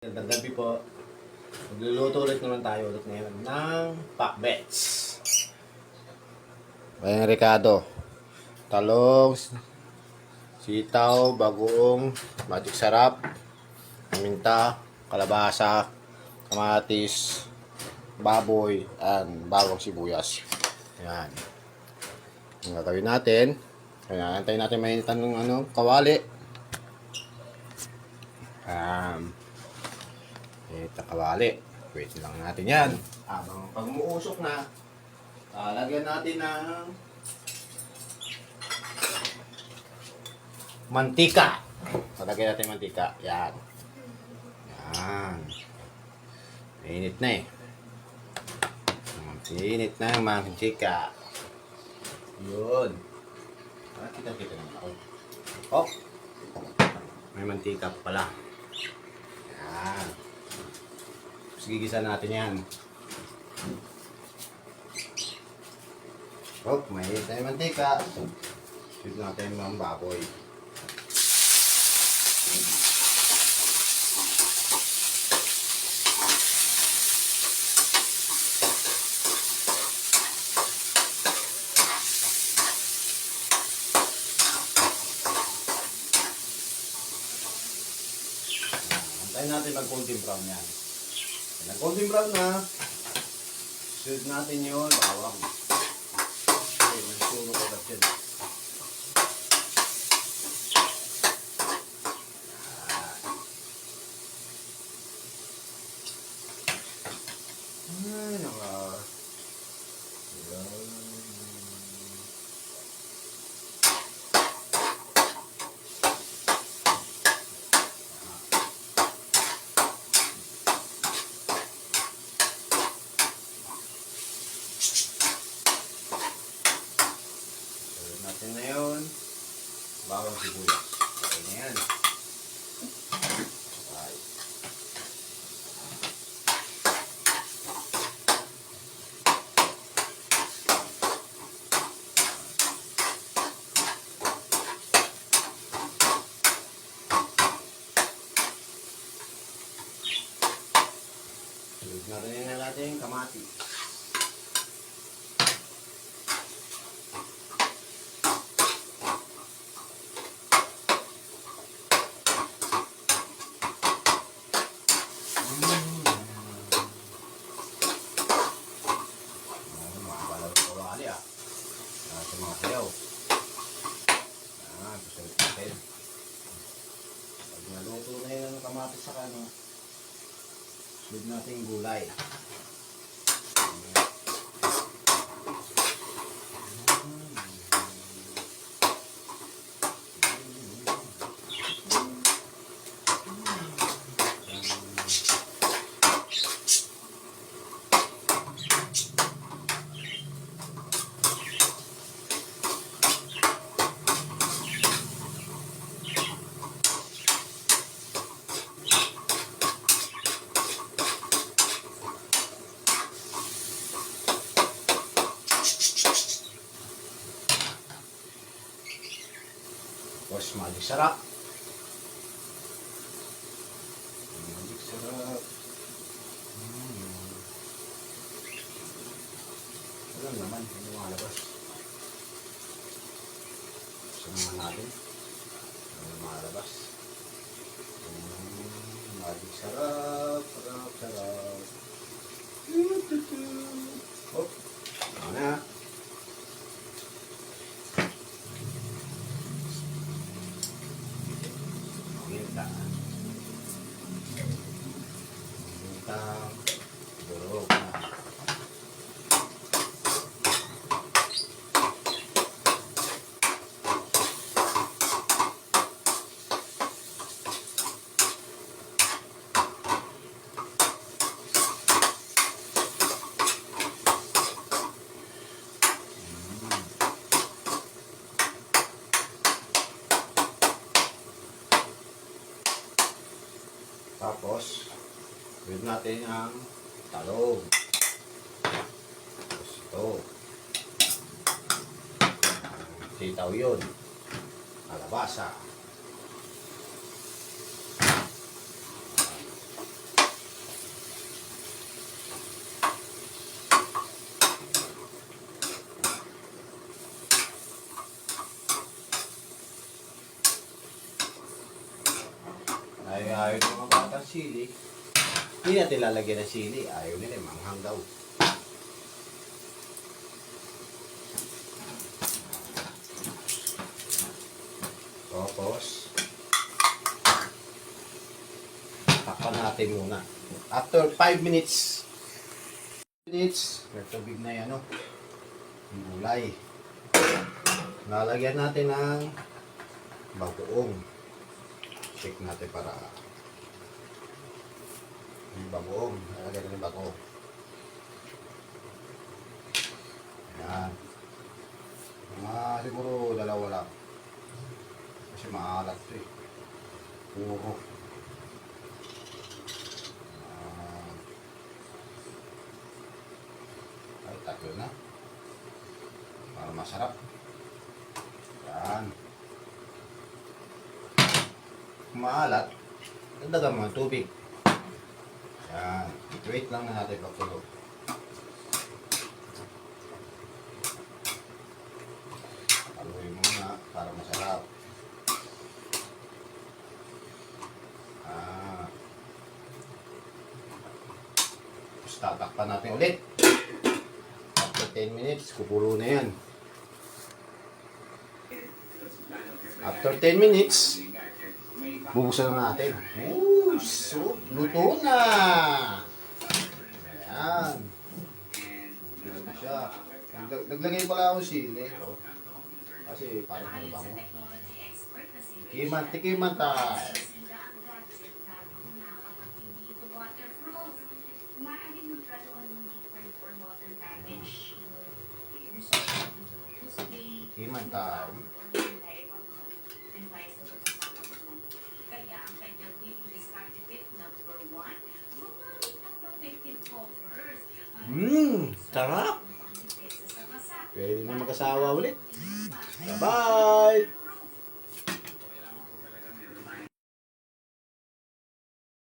Magandang gabi po. Magluluto ulit naman tayo ulit ngayon ng pakbets. Ayan, Ricardo. Talong, sitaw, bagoong, magic sarap, paminta, kalabasa, kamatis, baboy, and bawang sibuyas. Ayan. Ang gagawin natin, kaya antayin natin mainitan ng kawali. Ito kawali. Wait lang natin yan. Habang pag umuusok na, lagyan natin ng mantika. Lagyan natin mantika. Yan. Yan. Mainit na eh. Mainit na yung mantika. Yun. Kita naman ako. Oh! May mantika pala. Yan. Gigisa natin yan. Oh, may tayo mantika. Shoot natin ng baboy. Antayin natin mag-golden brown yan. Nag-golden brown na, shoot natin yun, bawang. Okay, masisunog ko agad yun. Ay, naka. Natin na yun. Bawang sibuyas. Okay na yan. Okay. Tulog na rin na natin yung kamatis. Mga sayaw. Susunod natin. Pag naluto na yun ang kamatis sa kano, sunod natin yung gulay. Tapos magic sarap. Magic sarap. Alam naman, hindi malabas. Samahan natin. Hindi malabas. Magic sarap. Sarap. Oh, ano na. Durog na. Tapos, gawin natin ang talong. Tapos ito. Sitaw yun. Kalabasa. sili. Hindi natin lalagyan ng sili. Ayaw nila, manghang daw. Tapos, takpan natin muna. After 5 minutes, nagtubig na yan, no? Yung gulay. Lalagyan natin ng bagoong. Shake natin para yung bagoong. Lalagyan natin ng bagoong. Ayan. Siguro dalawa lang. Kasi maalat ito eh. Puro. Ay, tatlo na. Para masarap. Yan. Kung maalat, dagdagan mo ng tubig. Yan. Wait lang na natin pagkulo. Haluin muna para masarap. Tapos tatakpan natin ulit. After 10 minutes, kukulo na yan. After 10 minutes, bubuksan na natin. So, luto na! Ayan. Luto na siya. Naglagay pala ako sili. Oh. Kasi parang ano ba mo? Tikiman tayo. Tikiman tayo. Sarap! Pwede na mag-asawa ulit. Bye-bye!